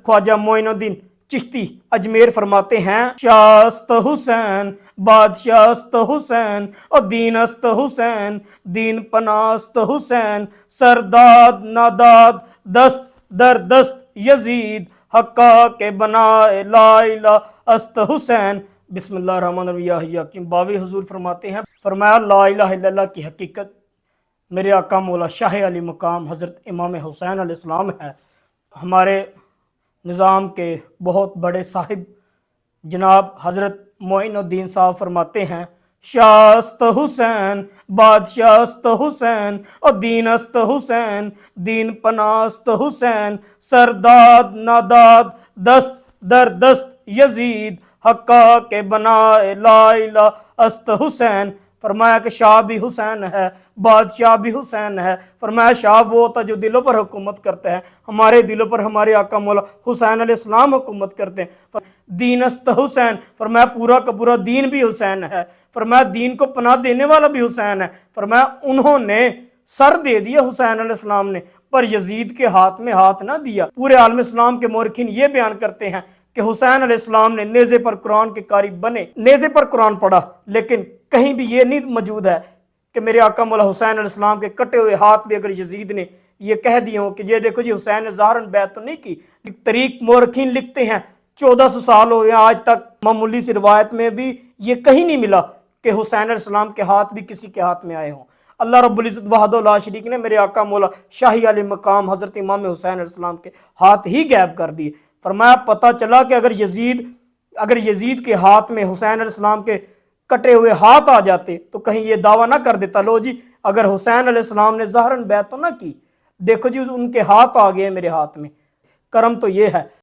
ख्वाजा मोइनुद्दीन चिश्ती अजमेर फरमाते हैं, शास्त हुसैन बादशाहस्त हुसैन और दीनस्त हुसैन दीन पनास्त हुसैन सरदाद नादाद दस्त दर दस्त यजीद हक्का के बनाए ला इला अस्त हुसैन। बिस्मिल्लाहिर्रहमानिर्रहीम। बावी हुजूर फरमाते हैं, फरमाया ला इलाहा इल्लल्लाह की हकीकत मेरे आका मौला शाह अली मकाम हज़रत इमाम हुसैन अलैहिस्सलाम है। हमारे निज़ाम के बहुत बड़े साहिब जनाब हज़रत मोइनुद्दीन साहब फरमाते हैं, शास्त हुसैन बादशाहस्त हुसैन और दीनस्त हुसैन दीन पनास्त हुसैन सरदाद नादाद दस्त दर दस्त यजीद हक्का के बनाए ला इला अस्त हुसैन। फरमाया कि शाह भी हुसैन है, बादशाह भी हुसैन है। फरमाया शाह वो होता जो दिलों पर हुकूमत करता है, हमारे दिलों पर हमारे आका मौला हुसैन अलैहिस्सलाम हुकूमत करते हैं। दीनस्त हुसैन, फरमाया पूरा का पूरा दीन भी हुसैन है। फरमाया दीन को पनाह देने वाला भी हुसैन है। फरमाया उन्होंने सर दे दिया हुसैन अलैहिस्सलाम ने, पर यजीद के हाथ में हाथ ना दिया। पूरे आलम इस्लाम के मौरखीन ये बयान करते हैं कि हुसैन अलैहिस्सलाम ने नेज़े पर कुरान के कारी बने, नेज़े पर कुरान पढ़ा, लेकिन कहीं भी ये नहीं मौजूद है कि मेरे आका मौला हुसैन अलैहिस्सलाम के कटे हुए हाथ भी अगर यजीद ने ये कह दिए हो कि ये देखो जी हुसैन ने ज़ाहरन बैत तो नहीं की। तरीक मौरखीन लिखते हैं 1400 साल हो गए आज तक मामूली सी रिवायत में भी ये कहीं नहीं मिला कि हुसैन अलैहिस्सलाम के हाथ भी किसी के हाथ में आए हों। अल्लाह रब्बुल इज़्ज़त वहदहु ला शरीक ने मेरे आका मौला शाही आले मकाम हज़रत इमाम हुसैन अलैहिस्सलाम के हाथ ही गैब कर दिए। फरमाया पता चला कि अगर यजीद के हाथ में हुसैन अलैहिस्सलाम के कटे हुए हाथ आ जाते तो कहीं ये दावा ना कर देता, लो जी अगर हुसैन अलैहिस्सलाम ने ज़ाहरन बैत तो ना की, देखो जी उनके हाथ आ गए मेरे हाथ में। करम तो ये है।